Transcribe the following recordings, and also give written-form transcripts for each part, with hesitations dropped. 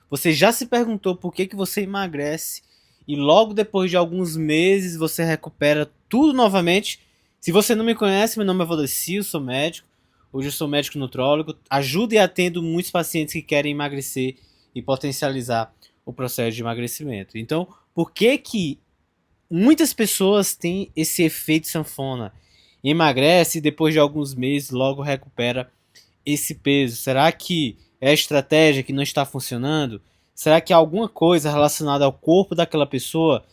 Você já se perguntou por que você emagrece e logo depois de alguns meses você recupera tudo novamente? Se você não me conhece, meu nome é Valdeci, eu sou médico. Hoje eu sou médico nutrólogo. Ajudo e atendo muitos pacientes que querem emagrecer e potencializar o processo de emagrecimento. Então, por que muitas pessoas têm esse efeito sanfona? Emagrece e depois de alguns meses logo recupera esse peso? Será que é a estratégia que não está funcionando? Será que há alguma coisa relacionada ao corpo daquela pessoa?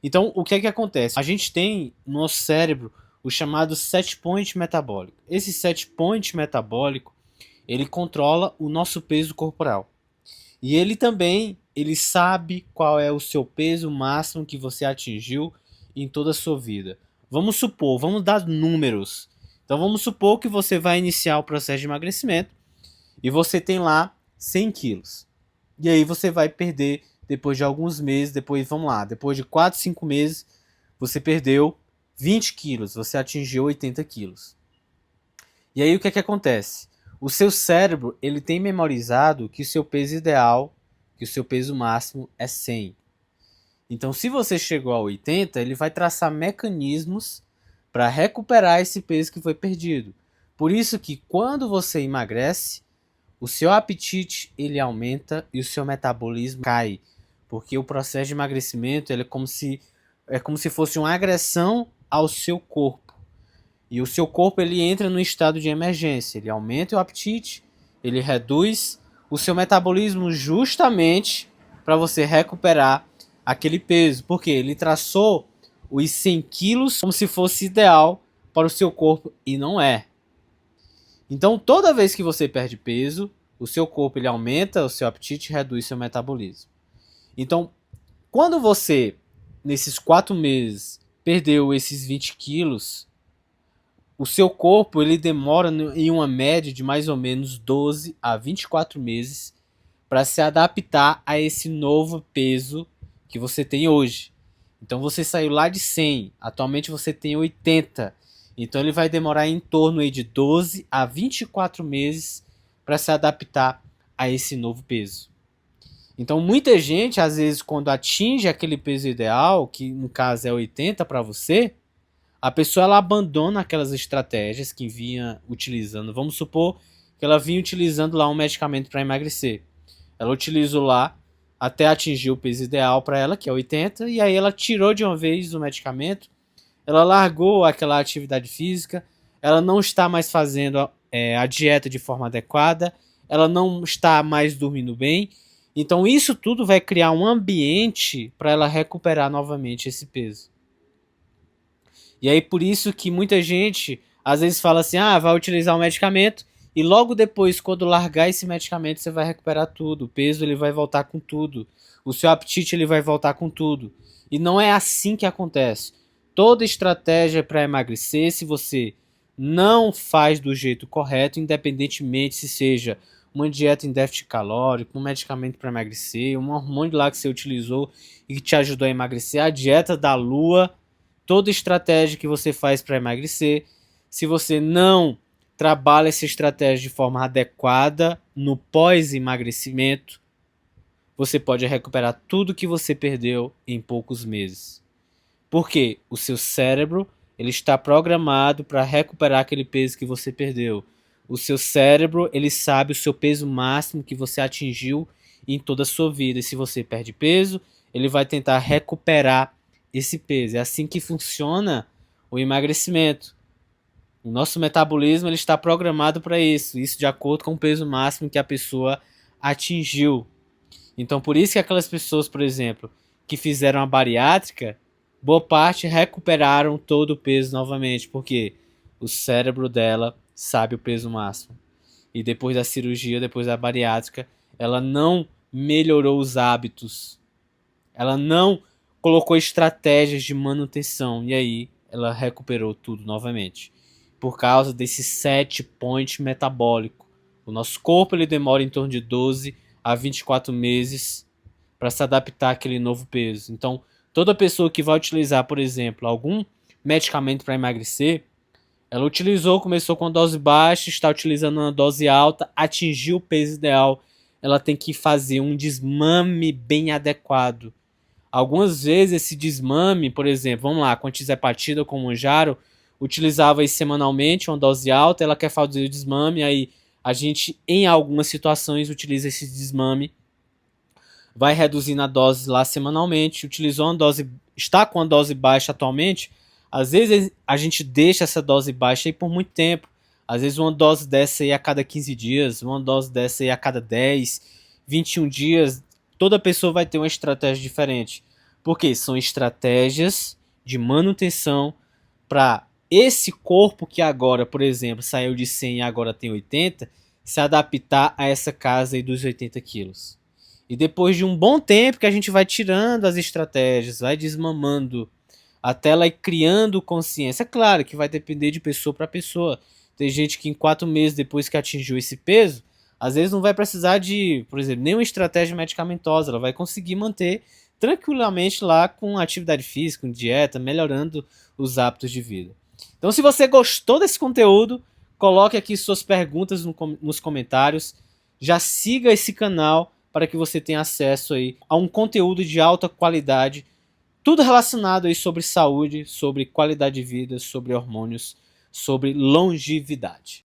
Então, o que é que acontece? A gente tem no nosso cérebro o chamado set point metabólico. Esse set point metabólico, ele controla o nosso peso corporal. E ele também, ele sabe qual é o seu peso máximo que você atingiu em toda a sua vida. Vamos supor, vamos dar números. Então vamos supor que você vai iniciar o processo de emagrecimento e você tem lá 100 quilos. E aí você vai perder depois de alguns meses, depois, vamos lá, depois de 4, 5 meses, você perdeu 20 quilos, você atingiu 80 quilos. E aí o que é que acontece? O seu cérebro, ele tem memorizado que o seu peso ideal, que o seu peso máximo é 100. Então, se você chegou a 80, ele vai traçar mecanismos para recuperar esse peso que foi perdido. Por isso que quando você emagrece, o seu apetite ele aumenta e o seu metabolismo cai, porque o processo de emagrecimento ele é como se fosse uma agressão ao seu corpo. E o seu corpo ele entra no estado de emergência, ele aumenta o apetite, ele reduz o seu metabolismo justamente para você recuperar aquele peso, porque ele traçou os 100 quilos como se fosse ideal para o seu corpo e não é. Então, toda vez que você perde peso, o seu corpo ele aumenta o seu apetite e reduz seu metabolismo. Então, quando você, nesses 4 meses, perdeu esses 20 quilos, o seu corpo ele demora em uma média de mais ou menos 12 a 24 meses para se adaptar a esse novo peso que você tem hoje. Então você saiu lá de 100, atualmente você tem 80. Então ele vai demorar em torno aí de 12 a 24 meses para se adaptar a esse novo peso. Então muita gente, às vezes, quando atinge aquele peso ideal, que no caso é 80 para você, a pessoa ela abandona aquelas estratégias que vinha utilizando. Vamos supor que ela vinha utilizando lá um medicamento para emagrecer. Ela utilizou lá até atingir o peso ideal para ela, que é 80, e aí ela tirou de uma vez o medicamento, ela largou aquela atividade física, ela não está mais fazendo a dieta de forma adequada, ela não está mais dormindo bem. Então isso tudo vai criar um ambiente para ela recuperar novamente esse peso. E aí por isso que muita gente às vezes fala assim, vai utilizar um medicamento e logo depois, quando largar esse medicamento, você vai recuperar tudo. O peso ele vai voltar com tudo. O seu apetite ele vai voltar com tudo. E não é assim que acontece. Toda estratégia para emagrecer, se você não faz do jeito correto, independentemente se seja uma dieta em déficit calórico, um medicamento para emagrecer, um hormônio lá que você utilizou e que te ajudou a emagrecer, a dieta da lua, toda estratégia que você faz para emagrecer, se você não trabalha essa estratégia de forma adequada no pós-emagrecimento, você pode recuperar tudo que você perdeu em poucos meses. Porque o seu cérebro ele está programado para recuperar aquele peso que você perdeu. O seu cérebro ele sabe o seu peso máximo que você atingiu em toda a sua vida. E se você perde peso, ele vai tentar recuperar esse peso. É assim que funciona o emagrecimento. O nosso metabolismo ele está programado para isso de acordo com o peso máximo que a pessoa atingiu. Então, por isso que aquelas pessoas, por exemplo, que fizeram a bariátrica, boa parte recuperaram todo o peso novamente, porque o cérebro dela sabe o peso máximo. E depois da cirurgia, depois da bariátrica, ela não melhorou os hábitos. Ela não colocou estratégias de manutenção. E aí, ela recuperou tudo novamente. Por causa desse set point metabólico. O nosso corpo ele demora em torno de 12 a 24 meses para se adaptar àquele novo peso. Então, toda pessoa que vai utilizar, por exemplo, algum medicamento para emagrecer, ela utilizou, começou com dose baixa, está utilizando uma dose alta, atingiu o peso ideal. ela tem que fazer um desmame bem adequado. Algumas vezes esse desmame, por exemplo, vamos lá, com a tirzepatida ou com o Mounjaro, utilizava isso semanalmente, uma dose alta, ela quer fazer o desmame, aí a gente, em algumas situações, utiliza esse desmame, vai reduzindo a dose lá semanalmente, utilizou uma dose, está com a dose baixa atualmente, às vezes a gente deixa essa dose baixa aí por muito tempo, às vezes uma dose dessa aí a cada 15 dias, uma dose dessa aí a cada 10, 21 dias, toda pessoa vai ter uma estratégia diferente, porque são estratégias de manutenção para esse corpo que agora, por exemplo, saiu de 100 e agora tem 80, se adaptar a essa casa aí dos 80 quilos. E depois de um bom tempo que a gente vai tirando as estratégias, vai desmamando, até ela ir criando consciência. É claro que vai depender de pessoa para pessoa. Tem gente que em 4 meses depois que atingiu esse peso, às vezes não vai precisar de, por exemplo, nenhuma estratégia medicamentosa. Ela vai conseguir manter tranquilamente lá com atividade física, com dieta, melhorando os hábitos de vida. Então, se você gostou desse conteúdo, coloque aqui suas perguntas nos comentários. Já siga esse canal para que você tenha acesso aí a um conteúdo de alta qualidade, tudo relacionado aí sobre saúde, sobre qualidade de vida, sobre hormônios, sobre longevidade.